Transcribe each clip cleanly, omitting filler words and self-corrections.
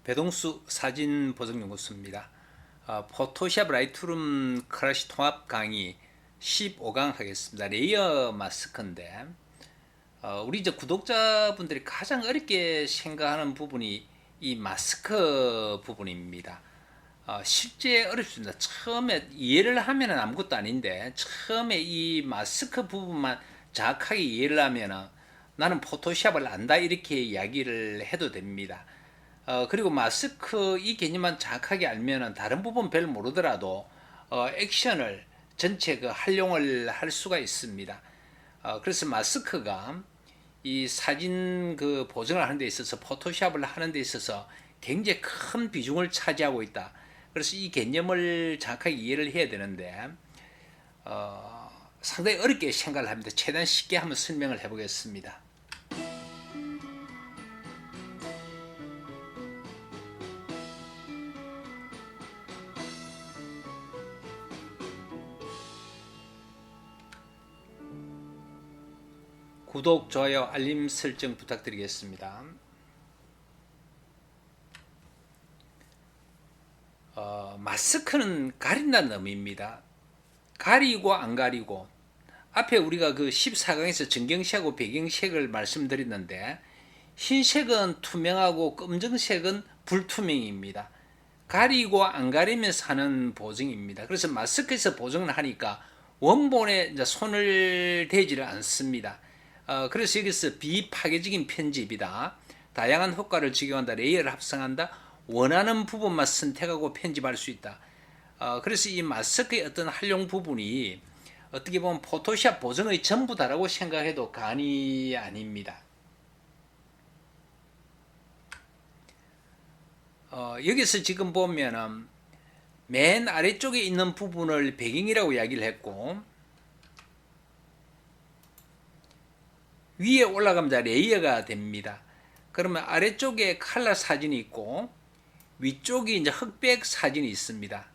배동수 사진 보정연구소입니다. 포토샵 라이트룸 크러쉬 통합 강의 15강 하겠습니다. 레이어 마스크인데 우리 이제 구독자분들이 가장 어렵게 생각하는 부분이 이 마스크 부분입니다. 실제 어렵습니다. 처음에 이해를 하면 아무것도 아닌데 처음에 이 마스크 부분만 정확하게 이해를 하면 나는 포토샵을 안다 이렇게 이야기를 해도 됩니다. 그리고 마스크 이 개념만 정확하게 알면은 다른 부분 별 모르더라도 액션을 전체 그 활용을 할 수가 있습니다. 그래서 마스크가 이 사진 그 보정을 하는 데 있어서 포토샵을 하는 데 있어서 굉장히 큰 비중을 차지하고 있다. 그래서 이 개념을 정확하게 이해를 해야 되는데 상당히 어렵게 생각을 합니다. 최대한 쉽게 한번 설명을 해보겠습니다. 구독, 좋아요, 알림 설정 부탁드리겠습니다. 마스크는 가린다는 의미입니다. 가리고 안 가리고 앞에 우리가 그 14강에서 전경색하고 배경색을 말씀드렸는데 흰색은 투명하고 검정색은 불투명입니다. 가리고 안 가리면서 하는 보정입니다. 그래서 마스크에서 보정을 하니까 원본에 이제 손을 대지를 않습니다. 그래서 여기서 비파괴적인 편집이다. 다양한 효과를 적용한다. 레이어를 합성한다. 원하는 부분만 선택하고 편집할 수 있다. 그래서 이 마스크의 어떤 활용 부분이 어떻게 보면 포토샵 보정의 전부다라고 생각해도 과언이 아닙니다. 여기서 지금 보면은 맨 아래쪽에 있는 부분을 배경이라고 이야기를 했고 위에 올라가면 레이어가 됩니다. 그러면 아래쪽에 컬러 사진이 있고 위쪽에 이제 흑백 사진이 있습니다.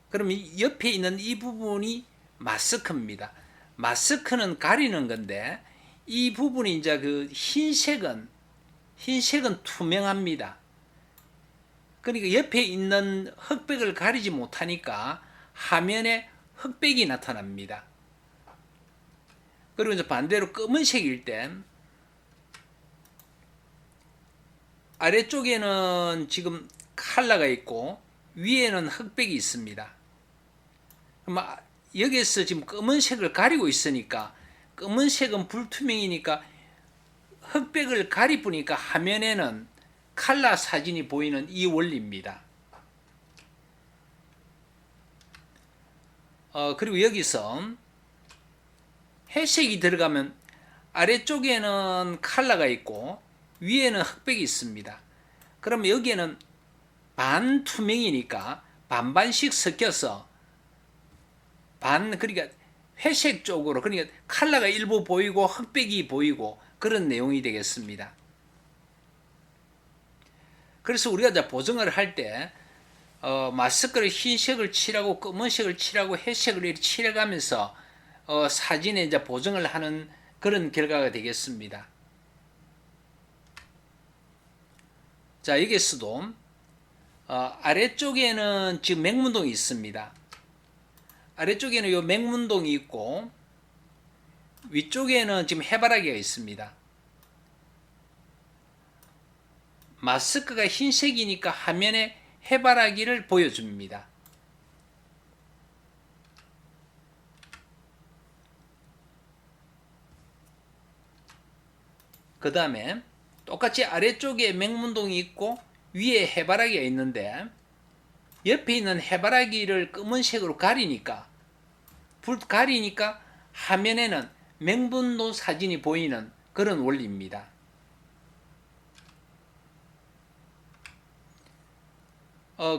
그러면 옆에 있는 이 부분이 마스크입니다. 마스크는 가리는 건데 이 부분이 이제 그 흰색은 투명합니다. 그러니까 옆에 있는 흑백을 가리지 못하니까 화면에 흑백이 나타납니다. 그리고 이제 반대로 검은색일 때 아래쪽에는 지금 컬러가 있고 위에는 흑백이 있습니다. 그럼 여기서 지금 검은색을 가리고 있으니까 검은색은 불투명이니까 흑백을 가리보니까 화면에는 컬러 사진이 보이는 이 원리입니다. 그리고 여기서 회색이 들어가면 아래쪽에는 컬러가 있고 위에는 흑백이 있습니다. 그러면 여기에는 반투명이니까 반반씩 섞여서 그러니까 회색 쪽으로 그러니까 컬러가 일부 보이고 흑백이 보이고 그런 내용이 되겠습니다. 그래서 우리가 이제 보정을 할 때 마스크를 흰색을 칠하고 검은색을 칠하고 회색을 이렇게 칠해가면서 사진에 이제 보정을 하는 그런 결과가 되겠습니다. 자, 여기서도 아래쪽에는 지금 맹문동이 있습니다. 아래쪽에는 이 맹문동이 있고 위쪽에는 지금 해바라기가 있습니다. 마스크가 흰색이니까 화면에 해바라기를 보여줍니다. 그 다음에 똑같이 아래쪽에 맹문동이 있고 위에 해바라기가 있는데 옆에 있는 해바라기를 검은색으로 가리니까 화면에는 맹문동 사진이 보이는 그런 원리입니다.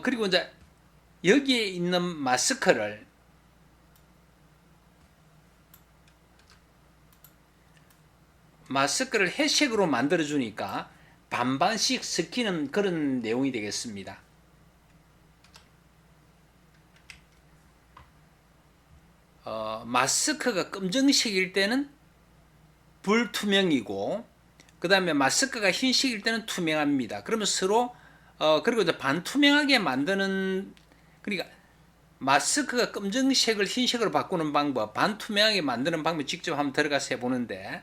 그리고 이제 여기에 있는 마스크를 회색으로 만들어 주니까 반반씩 섞이는 그런 내용이 되겠습니다. 마스크가 검정색일 때는 불투명이고 그 다음에 마스크가 흰색일 때는 투명합니다. 그러면 서로 그리고 이제 반투명하게 만드는, 그러니까 마스크가 검정색을 흰색으로 바꾸는 방법, 반투명하게 만드는 방법 직접 한번 들어가서 해보는데,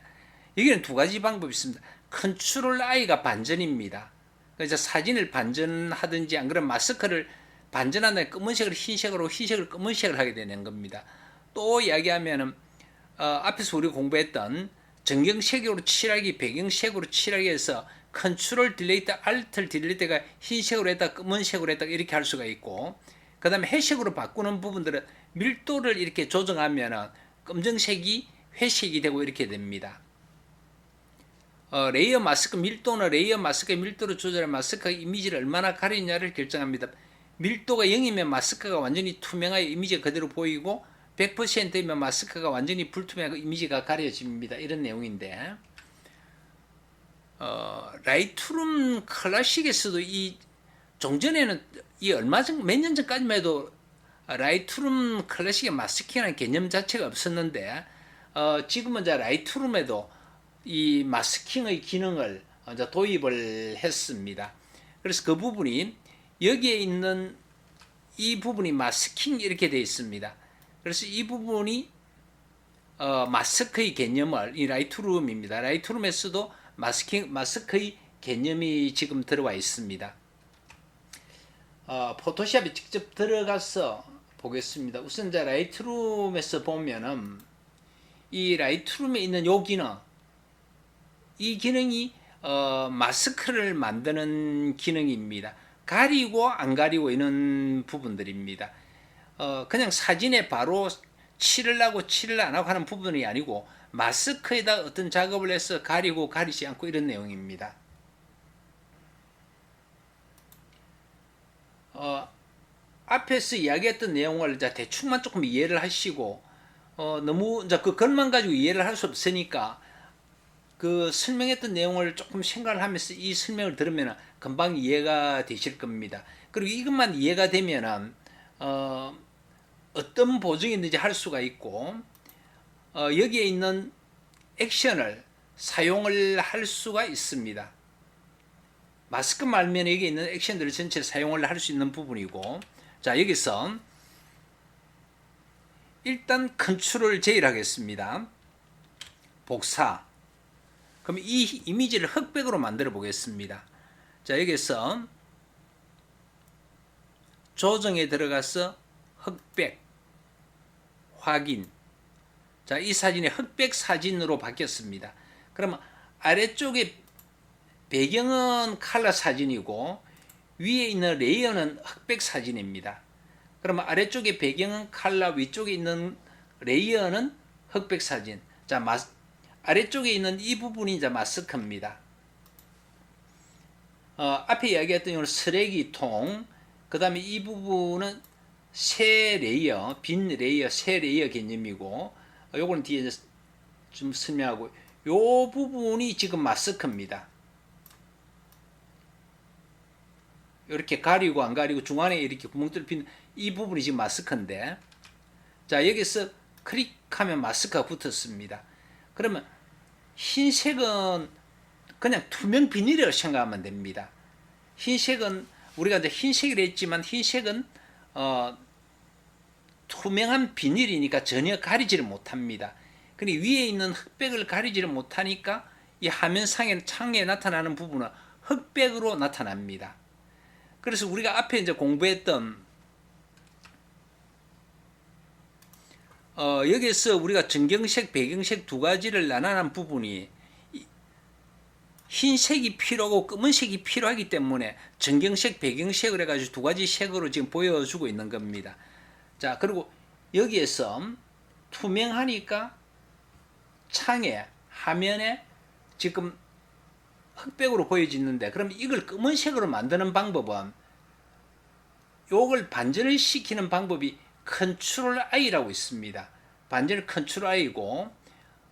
여기는 두 가지 방법이 있습니다. 컨트롤 I가 반전입니다. 그래서 사진을 반전하든지 안 그러면 마스크를 반전하는 검은색을 흰색으로, 흰색을 검은색을 하게 되는 겁니다. 또 이야기하면은 앞에서 우리 공부했던 정경색으로 칠하기, 배경색으로 칠하기 해서 컨트롤 딜레이트, 알트 딜레이트가 흰색으로 했다, 검은색으로 했다 이렇게 할 수가 있고, 그 다음에 회색으로 바꾸는 부분들은 밀도를 이렇게 조정하면 검정색이 회색이 되고 이렇게 됩니다. 레이어 마스크 밀도는 레이어 마스크의 밀도를 조절해 마스크가 이미지를 얼마나 가리느냐를 결정합니다. 밀도가 0이면 마스크가 완전히 투명하여 이미지가 그대로 보이고 100%이면 마스크가 완전히 불투명하고 이미지가 가려집니다. 이런 내용인데, 라이트룸 클래식에서도 종전에는 몇 년 전까지만 해도 라이트룸 클래식의 마스킹이라는 개념 자체가 없었는데, 지금은 이제 라이트룸에도 이 마스킹의 기능을 이제 도입을 했습니다. 그래서 그 부분이 여기에 있는 이 부분이 마스킹 이렇게 되어 있습니다. 그래서 이 부분이 마스크의 개념을, 이 라이트룸입니다. 라이트룸에서도 마스크의 개념이 지금 들어와 있습니다. 포토샵에 직접 들어가서 보겠습니다. 우선 이제 라이트룸에서 보면은 이 라이트룸에 있는 요 기능, 이 기능이 마스크를 만드는 기능입니다. 가리고 안 가리고 있는 부분들입니다. 그냥 사진에 바로 칠을 하고 칠을 안 하고 하는 부분이 아니고 마스크에다 어떤 작업을 해서 가리고 가리지 않고 이런 내용입니다. 앞에서 이야기했던 내용을 대충만 조금 이해를 하시고, 너무 그 글만 가지고 이해를 할 수 없으니까 그 설명했던 내용을 조금 생각을 하면서 이 설명을 들으면 금방 이해가 되실 겁니다. 그리고 이것만 이해가 되면은 어떤 보정이 있는지 할 수가 있고, 여기에 있는 액션을 사용을 할 수가 있습니다. 마스크 말면 여기 있는 액션들을 전체 사용을 할 수 있는 부분이고, 자, 여기서 일단 컨트롤 J를 하겠습니다. 복사. 그럼 이 이미지를 흑백으로 만들어 보겠습니다. 자, 여기서 조정에 들어가서 흑백 확인. 자, 이 사진이 흑백 사진으로 바뀌었습니다. 그러면 아래쪽에 배경은 컬러 사진이고 위에 있는 레이어는 흑백 사진입니다. 그러면 아래쪽에 배경은 컬러, 위쪽에 있는 레이어는 흑백 사진. 자, 아래쪽에 있는 이 부분이 이제 마스크입니다. 앞에 이야기했던 이런 쓰레기통, 그 다음에 이 부분은 새 레이어, 빈 레이어, 새 레이어 개념이고, 요거는 뒤에 좀 설명하고, 요 부분이 지금 마스크입니다. 이렇게 가리고 안 가리고 중간에 이렇게 구멍 뚫린 이 부분이 지금 마스크인데, 자, 여기서 클릭하면 마스크가 붙었습니다. 그러면 흰색은 그냥 투명 비닐이라고 생각하면 됩니다. 흰색은 우리가 이제 흰색이라 했지만 흰색은 투명한 비닐이니까 전혀 가리지를 못합니다. 근데 위에 있는 흑백을 가리지를 못하니까 이 화면상에 창에 나타나는 부분은 흑백으로 나타납니다. 그래서 우리가 앞에 이제 공부했던 여기서 우리가 정경색, 배경색 두 가지를 나눠낸 부분이 흰색이 필요하고 검은색이 필요하기 때문에 정경색, 배경색을 해가지고 두 가지 색으로 지금 보여주고 있는 겁니다. 자, 그리고 여기에서 투명하니까 창에, 화면에 지금 흑백으로 보여지는데, 그럼 이걸 검은색으로 만드는 방법은 요걸 반전을 시키는 방법이 컨트롤 I라고 있습니다. 반전을 컨트롤 I고,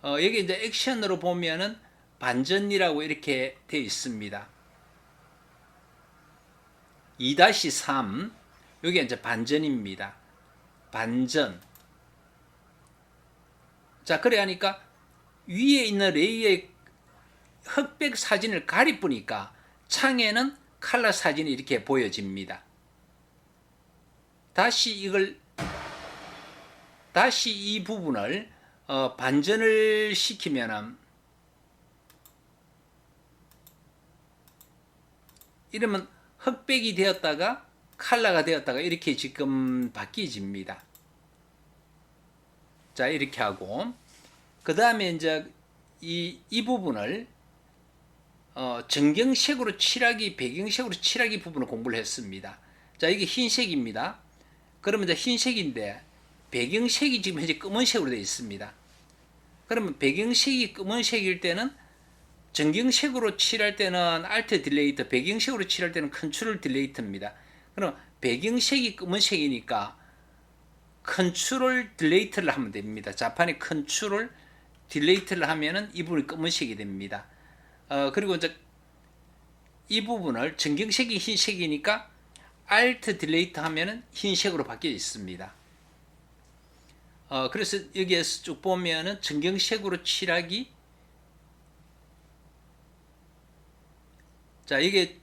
여기 이제 액션으로 보면은 반전이라고 이렇게 되어 있습니다. 2-3 여기 이제 반전입니다. 반전. 자, 그래 하니까 위에 있는 레이어의 흑백 사진을 가리뿌니까 창에는 컬러 사진이 이렇게 보여집니다. 다시 이 부분을 반전을 시키면은 이러면 흑백이 되었다가 컬러가 되었다가 이렇게 지금 바뀌집니다. 자, 이렇게 하고 그 다음에 이제 이 부분을 정경색으로 칠하기, 배경색으로 칠하기 부분을 공부를 했습니다. 자, 이게 흰색입니다. 그러면 이제 흰색인데 배경색이 지금 현재 검은색으로 되어 있습니다. 그러면 배경색이 검은색일 때는 정경색으로 칠할 때는 Alt 딜레이트, 배경색으로 칠할 때는 컨트롤 딜레이트입니다. 그럼 배경색이 검은색이니까 컨트롤 딜레이트를 하면 됩니다. 자판에 컨트롤 딜레이트를 하면은 이 부분이 검은색이 됩니다. 그리고 이제 이 부분을 정경색이 흰색이니까 Alt 딜레이트 하면은 흰색으로 바뀌어 있습니다. 그래서 여기에서 쭉 보면은 정경색으로 칠하기. 자, 이게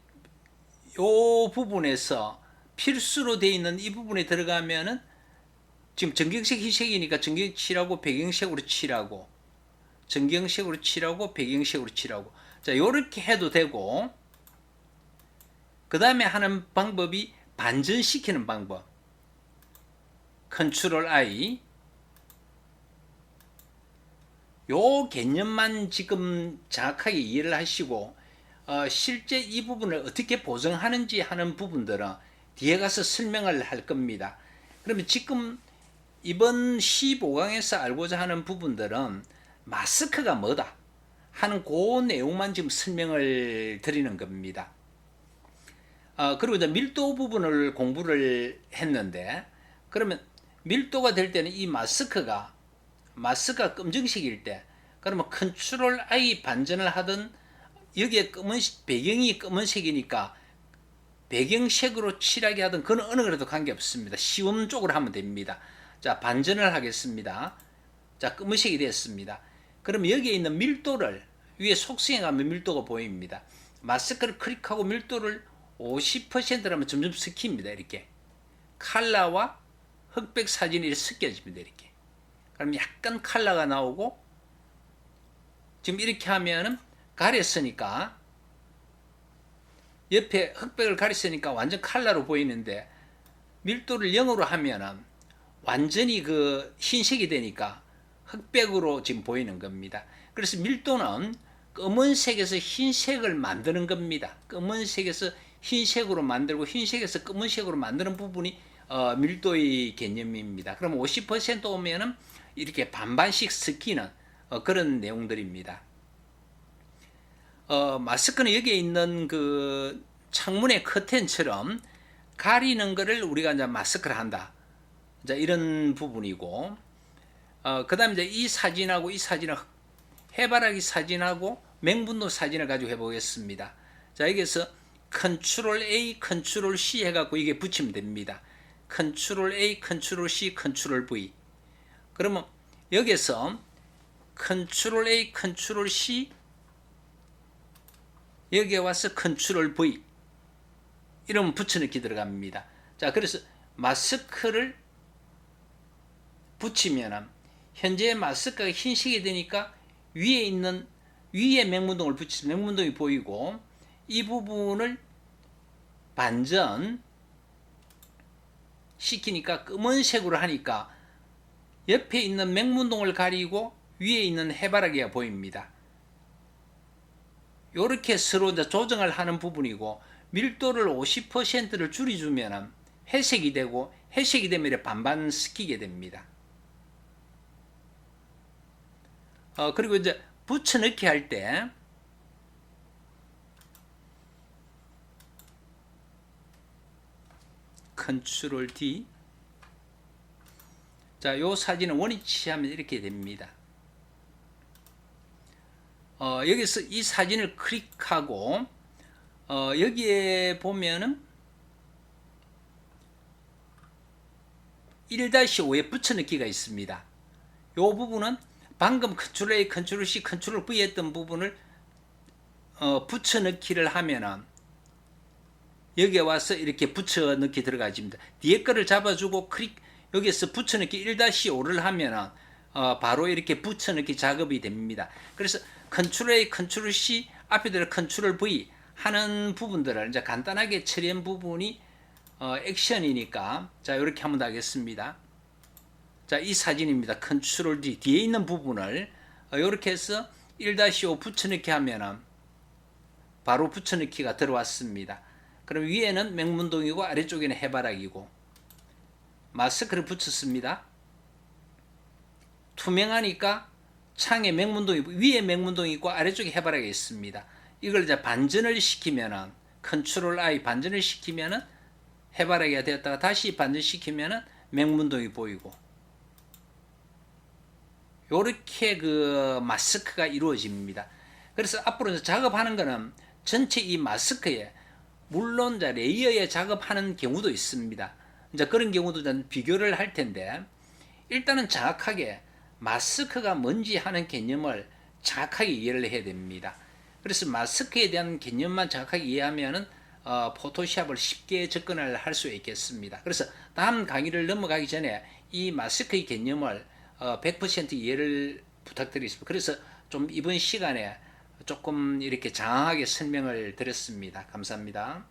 요 부분에서 필수로 되어 있는 이 부분에 들어가면은 지금 정경색 흰색이니까 정경 칠하고 배경색으로 칠하고 정경색으로 칠하고 배경색으로 칠하고. 자, 요렇게 해도 되고 그 다음에 하는 방법이 반전시키는 방법. 컨트롤 I. 요 개념만 지금 정확하게 이해를 하시고 실제 이 부분을 어떻게 보정하는지 하는 부분들은 뒤에 가서 설명을 할 겁니다. 그러면 지금 이번 15강에서 알고자 하는 부분들은 마스크가 뭐다 하는 그 내용만 지금 설명을 드리는 겁니다. 그리고 이제 밀도 부분을 공부를 했는데, 그러면 밀도가 될 때는 이 마스크가 검정색일 때, 그러면 컨트롤 I 반전을 하든 여기에 배경이 검은색이니까 배경색으로 칠하게 하든 그건 어느 거라도 관계없습니다. 쉬운 쪽으로 하면 됩니다. 자, 반전을 하겠습니다. 자, 검은색이 됐습니다. 그럼 여기에 있는 밀도를 위에 속성에 가면 밀도가 보입니다. 마스크를 클릭하고 밀도를 50%라면 점점 섞입니다. 이렇게 컬러와 흑백 사진이 섞여집니다. 이렇게 그럼 약간 컬러가 나오고, 지금 이렇게 하면은 가렸으니까 옆에 흑백을 가렸으니까 완전 컬러로 보이는데, 밀도를 0으로 하면은 완전히 그 흰색이 되니까 흑백으로 지금 보이는 겁니다. 그래서 밀도는 검은색에서 흰색을 만드는 겁니다. 검은색에서 흰색으로 만들고 흰색에서 검은색으로 만드는 부분이 밀도의 개념입니다. 그럼 50% 오면은 이렇게 반반씩 섞이는 그런 내용들입니다. 마스크는 여기에 있는 그 창문의 커튼처럼 가리는 것을 우리가 이제 마스크를 한다. 자, 이런 부분이고, 그 다음에 이제 이 사진하고 이 사진을 해바라기 사진하고 맹분도 사진을 가지고 해보겠습니다. 자, 여기서 컨트롤 A, 컨트롤 C 해갖고 이게 붙이면 됩니다. 컨트롤 A, 컨트롤 C, 컨트롤 V. 그러면 여기서 컨트롤 A, 컨트롤 C, 여기에 와서 컨트롤 V 이러면 붙여넣기 들어갑니다. 자, 그래서 마스크를 붙이면 현재 마스크가 흰색이 되니까 위에 맹문동을 붙이면 맹문동이 보이고, 이 부분을 반전 시키니까 검은색으로 하니까 옆에 있는 맹문동을 가리고 위에 있는 해바라기가 보입니다. 이렇게 서로 이제 조정을 하는 부분이고, 밀도를 50%를 줄여주면 회색이 되고, 회색이 되면 반반 섞이게 됩니다. 그리고 이제 붙여넣기 할 때 컨트롤 D. 자, 요 사진은 원위치 하면 이렇게 됩니다. 여기서 이 사진을 클릭하고 여기에 보면은 1-5에 붙여넣기가 있습니다. 요 부분은 방금 컨트롤 A, 컨트롤 C, 컨트롤 V 했던 부분을 붙여넣기를 하면은 여기에 와서 이렇게 붙여넣기 들어가집니다. 뒤에 거를 잡아주고 여기에서 붙여넣기 1-5를 하면은 바로 이렇게 붙여넣기 작업이 됩니다. 그래서 컨트롤 A, 컨트롤 C, 앞에 들어 컨트롤 V 하는 부분들을 이제 간단하게 처리한 부분이 액션이니까 자 이렇게 하면 되겠습니다. 자, 이 사진입니다. 컨트롤 D 뒤에 있는 부분을 이렇게 해서 1-5 붙여넣기 하면은 바로 붙여넣기가 들어왔습니다. 그럼 위에는 맹문동이고 아래쪽에는 해바라기고 마스크를 붙였습니다. 투명하니까 창에 맹문동이 위에 맹문동이 있고 아래쪽에 해바라기가 있습니다. 이걸 이제 반전을 시키면은 컨트롤 I 반전을 시키면은 해바라기가 되었다가 다시 반전시키면은 맹문동이 보이고 요렇게 그 마스크가 이루어집니다. 그래서 앞으로 작업하는 거는 전체 이 마스크에 물론 이제 레이어에 작업하는 경우도 있습니다. 이제 그런 경우도 비교를 할 텐데 일단은 정확하게 마스크가 뭔지 하는 개념을 정확하게 이해를 해야 됩니다. 그래서 마스크에 대한 개념만 정확하게 이해하면은 포토샵을 쉽게 접근을 할 수 있겠습니다. 그래서 다음 강의를 넘어가기 전에 이 마스크의 개념을 100% 이해를 부탁드리겠습니다. 그래서 좀 이번 시간에 조금 이렇게 장황하게 설명을 드렸습니다. 감사합니다.